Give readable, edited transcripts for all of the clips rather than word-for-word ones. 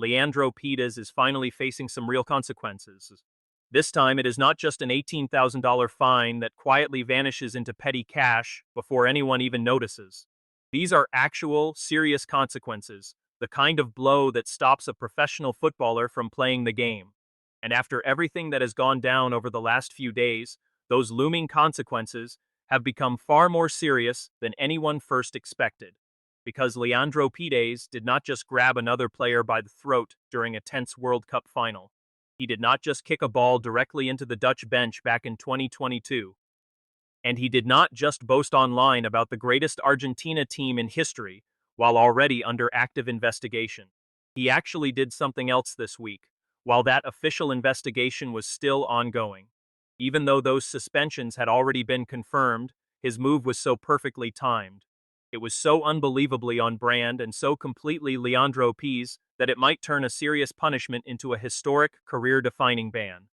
Leandro Paredes is finally facing some real consequences. This time, it is not just an $18,000 fine that quietly vanishes into petty cash before anyone even notices. These are actual, serious consequences, the kind of blow that stops a professional footballer from playing the game. And after everything that has gone down over the last few days, those looming consequences have become far more serious than anyone first expected. Because Leandro Paredes did not just grab another player by the throat during a tense World Cup final. He did not just kick a ball directly into the Dutch bench back in 2022. And he did not just boast online about the greatest Argentina team in history while already under active investigation. He actually did something else this week, while that official investigation was still ongoing. Even though those suspensions had already been confirmed, his move was so perfectly timed. It was so unbelievably on brand and so completely Leandro Paredes that it might turn a serious punishment into a historic, career-defining ban.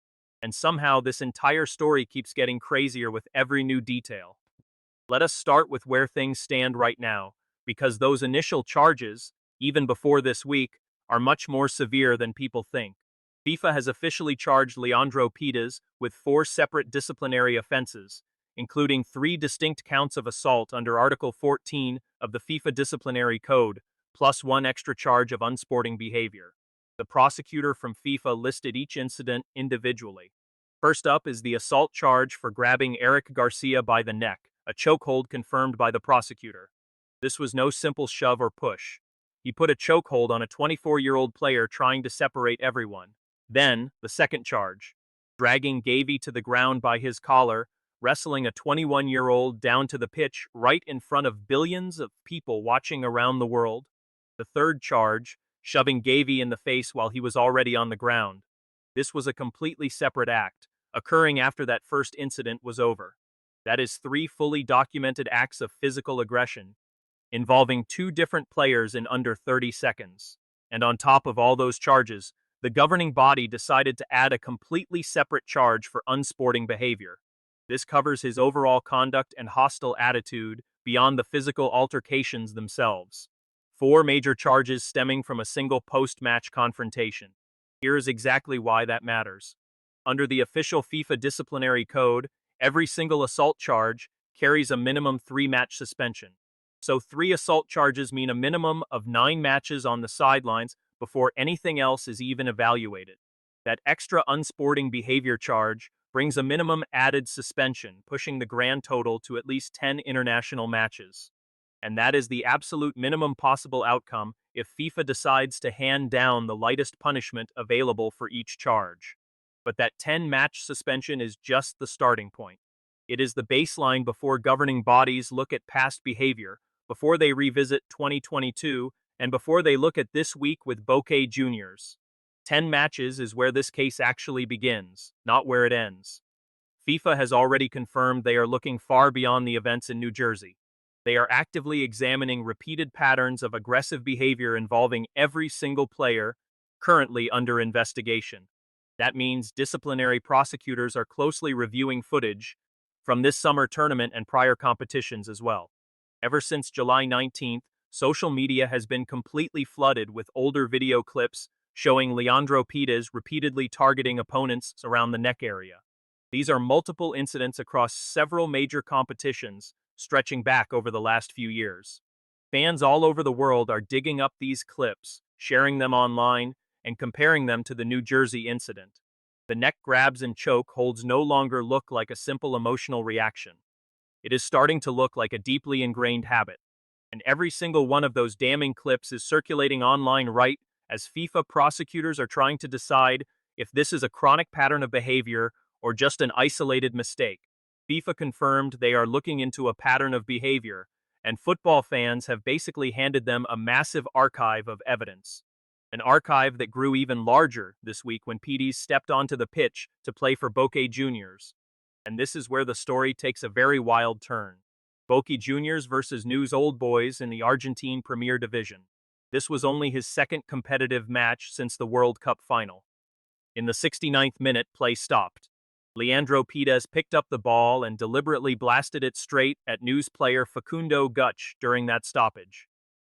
And somehow this entire story keeps getting crazier with every new detail. Let us start with where things stand right now, because those initial charges, even before this week, are much more severe than people think. FIFA has officially charged Leandro Paredes with 4 separate disciplinary offenses, including 3 distinct counts of assault under Article 14 of the FIFA Disciplinary Code, plus 1 extra charge of unsporting behavior. The prosecutor from FIFA listed each incident individually. First up is the assault charge for grabbing Eric Garcia by the neck, a chokehold confirmed by the prosecutor. This was no simple shove or push. He put a chokehold on a 24-year-old player trying to separate everyone. Then, the second charge, dragging Gavi to the ground by his collar, wrestling a 21-year-old down to the pitch right in front of billions of people watching around the world. The third charge, shoving Gavi in the face while he was already on the ground. This was a completely separate act, occurring after that first incident was over. That is 3 fully documented acts of physical aggression, involving 2 different players in under 30 seconds. And on top of all those charges, the governing body decided to add a completely separate charge for unsporting behavior. This covers his overall conduct and hostile attitude beyond the physical altercations themselves. 4 major charges stemming from a single post-match confrontation. Here is exactly why that matters. Under the official FIFA disciplinary code, every single assault charge carries a minimum 3-match suspension. So 3 assault charges mean a minimum of 9 matches on the sidelines before anything else is even evaluated. That extra unsporting behavior charge brings a minimum added suspension, pushing the grand total to at least 10 international matches. And that is the absolute minimum possible outcome if FIFA decides to hand down the lightest punishment available for each charge. But that 10-match suspension is just the starting point. It is the baseline before governing bodies look at past behavior, before they revisit 2022, and before they look at this week with Boca Juniors. 10 matches is where this case actually begins, not where it ends. FIFA has already confirmed they are looking far beyond the events in New Jersey. They are actively examining repeated patterns of aggressive behavior involving every single player currently under investigation. That means disciplinary prosecutors are closely reviewing footage from this summer tournament and prior competitions as well. Ever since July 19th, social media has been completely flooded with older video clips showing Leandro Paredes repeatedly targeting opponents around the neck area. These are multiple incidents across several major competitions, stretching back over the last few years. Fans all over the world are digging up these clips, sharing them online, and comparing them to the New Jersey incident. The neck grabs and choke holds no longer look like a simple emotional reaction. It is starting to look like a deeply ingrained habit. And every single one of those damning clips is circulating online right as FIFA prosecutors are trying to decide if this is a chronic pattern of behavior or just an isolated mistake. FIFA confirmed they are looking into a pattern of behavior, and football fans have basically handed them a massive archive of evidence. An archive that grew even larger this week when Paredes stepped onto the pitch to play for Boca Juniors. And this is where the story takes a very wild turn. Boca Juniors versus News Old Boys in the Argentine Premier Division. This was only his second competitive match since the World Cup final. In the 69th minute, play stopped. Leandro Paredes picked up the ball and deliberately blasted it straight at News player Facundo Gutsch during that stoppage.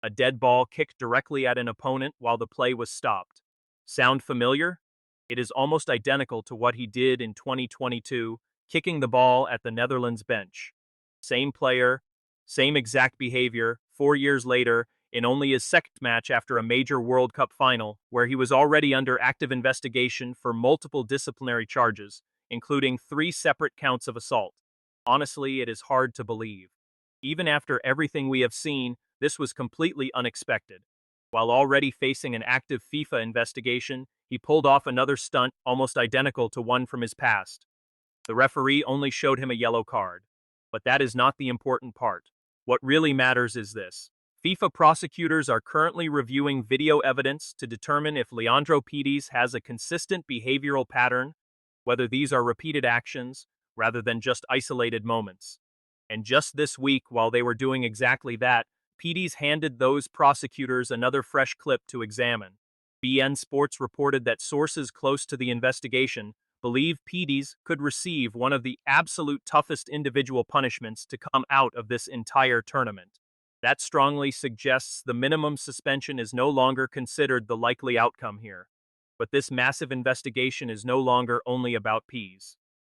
A dead ball kicked directly at an opponent while the play was stopped. Sound familiar? It is almost identical to what he did in 2022, kicking the ball at the Netherlands bench. Same player, same exact behavior, 4 years later, in only his second match after a major World Cup final, where he was already under active investigation for multiple disciplinary charges, including 3 separate counts of assault. Honestly, it is hard to believe. Even after everything we have seen, this was completely unexpected. While already facing an active FIFA investigation, he pulled off another stunt almost identical to one from his past. The referee only showed him a yellow card. But that is not the important part. What really matters is this. FIFA prosecutors are currently reviewing video evidence to determine if Leandro Paredes has a consistent behavioral pattern, whether these are repeated actions, rather than just isolated moments. And just this week, while they were doing exactly that, Paredes handed those prosecutors another fresh clip to examine. BN Sports reported that sources close to the investigation believe Paredes could receive one of the absolute toughest individual punishments to come out of this entire tournament. That strongly suggests the minimum suspension is no longer considered the likely outcome here. But this massive investigation is no longer only about Paredes.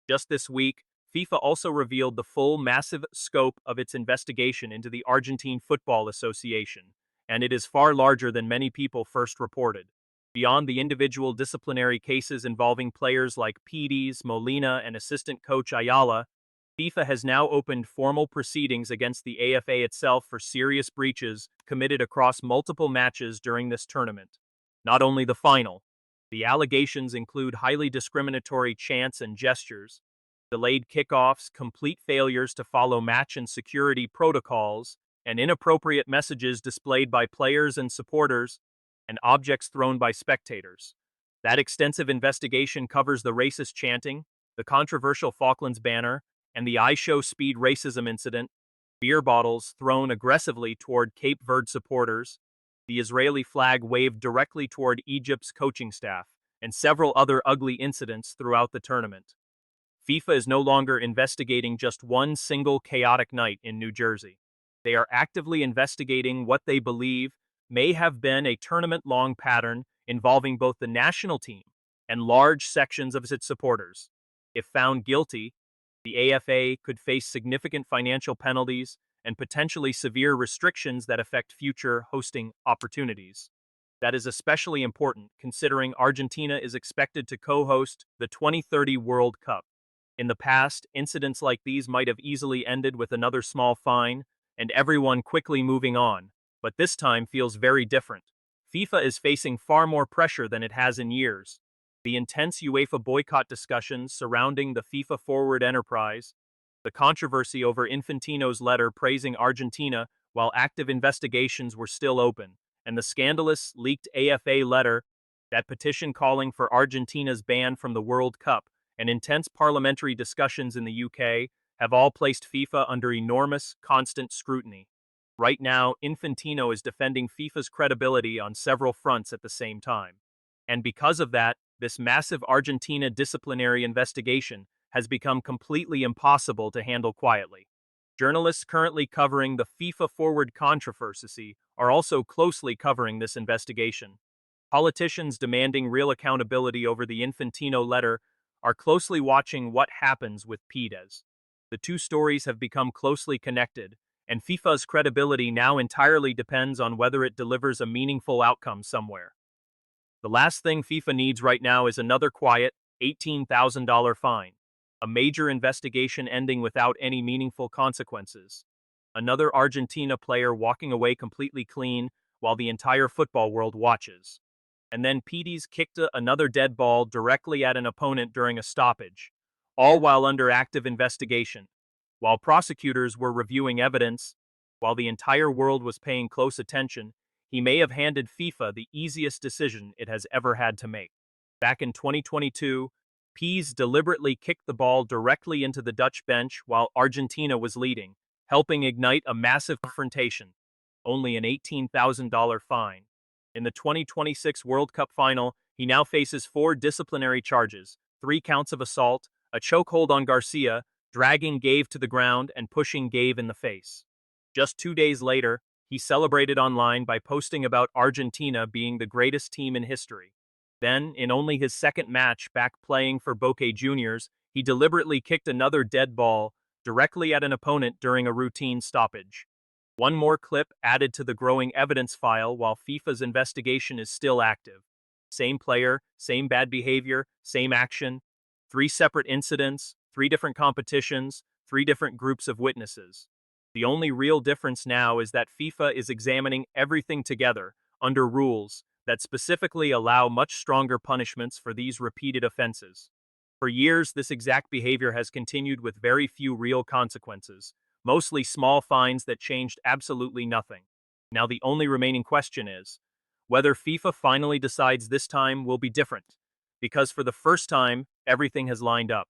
Just this week, FIFA also revealed the full massive scope of its investigation into the Argentine Football Association, and it is far larger than many people first reported. Beyond the individual disciplinary cases involving players like Paredes, Molina, and assistant coach Ayala, FIFA has now opened formal proceedings against the AFA itself for serious breaches committed across multiple matches during this tournament. Not only the final. The allegations include highly discriminatory chants and gestures, delayed kickoffs, complete failures to follow match and security protocols, and inappropriate messages displayed by players and supporters, and objects thrown by spectators. That extensive investigation covers the racist chanting, the controversial Falklands banner, and the I Show Speed racism incident, beer bottles thrown aggressively toward Cape Verde supporters, the Israeli flag waved directly toward Egypt's coaching staff, and several other ugly incidents throughout the tournament. FIFA is no longer investigating just one single chaotic night in New Jersey. They are actively investigating what they believe may have been a tournament-long pattern involving both the national team and large sections of its supporters. If found guilty, the AFA could face significant financial penalties and potentially severe restrictions that affect future hosting opportunities. That is especially important considering Argentina is expected to co-host the 2030 World Cup. In the past, incidents like these might have easily ended with another small fine and everyone quickly moving on, but this time feels very different. FIFA is facing far more pressure than it has in years. The intense UEFA boycott discussions surrounding the FIFA Forward enterprise, the controversy over Infantino's letter praising Argentina while active investigations were still open, and the scandalous leaked AFA letter, that petition calling for Argentina's ban from the World Cup, and intense parliamentary discussions in the UK have all placed FIFA under enormous, constant scrutiny. Right now, Infantino is defending FIFA's credibility on several fronts at the same time. And because of that, this massive Argentina disciplinary investigation has become completely impossible to handle quietly. Journalists currently covering the FIFA Forward controversy are also closely covering this investigation. Politicians demanding real accountability over the Infantino letter are closely watching what happens with Paredes. The two stories have become closely connected, and FIFA's credibility now entirely depends on whether it delivers a meaningful outcome somewhere. The last thing FIFA needs right now is another quiet, $18,000 fine. A major investigation ending without any meaningful consequences. Another Argentina player walking away completely clean while the entire football world watches. And then Paredes kicked another dead ball directly at an opponent during a stoppage, all while under active investigation. While prosecutors were reviewing evidence, while the entire world was paying close attention, he may have handed FIFA the easiest decision it has ever had to make. Back in 2022, Paredes deliberately kicked the ball directly into the Dutch bench while Argentina was leading, helping ignite a massive confrontation. Only an $18,000 fine. In the 2026 World Cup final, he now faces 4 disciplinary charges, 3 counts of assault, a chokehold on Garcia, dragging Gavi to the ground and pushing Gavi in the face. Just 2 days later, He celebrated online by posting about Argentina being the greatest team in history. Then, in only his second match back playing for Boca Juniors, he deliberately kicked another dead ball directly at an opponent during a routine stoppage. One more clip added to the growing evidence file while FIFA's investigation is still active. Same player, same bad behavior, same action. 3 separate incidents, 3 different competitions, 3 different groups of witnesses. The only real difference now is that FIFA is examining everything together, under rules that specifically allow much stronger punishments for these repeated offenses. For years, this exact behavior has continued with very few real consequences, mostly small fines that changed absolutely nothing. Now the only remaining question is whether FIFA finally decides this time will be different, because for the first time, everything has lined up.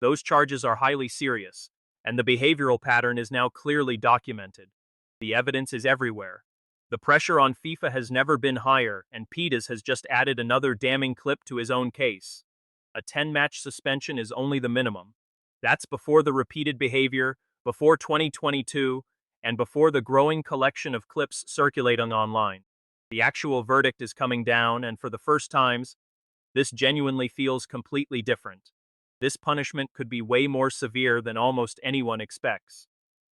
Those charges are highly serious, and the behavioral pattern is now clearly documented. The evidence is everywhere. The pressure on FIFA has never been higher, and Paredes has just added another damning clip to his own case. A 10-match suspension is only the minimum. That's before the repeated behavior, before 2022, and before the growing collection of clips circulating online. The actual verdict is coming down, and for the first times, this genuinely feels completely different. This punishment could be way more severe than almost anyone expects.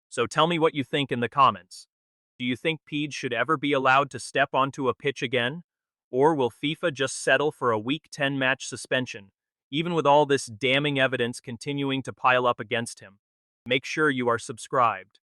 So tell me what you think in the comments. Do you think Paredes should ever be allowed to step onto a pitch again? Or will FIFA just settle for a week 10-match suspension, even with all this damning evidence continuing to pile up against him? Make sure you are subscribed.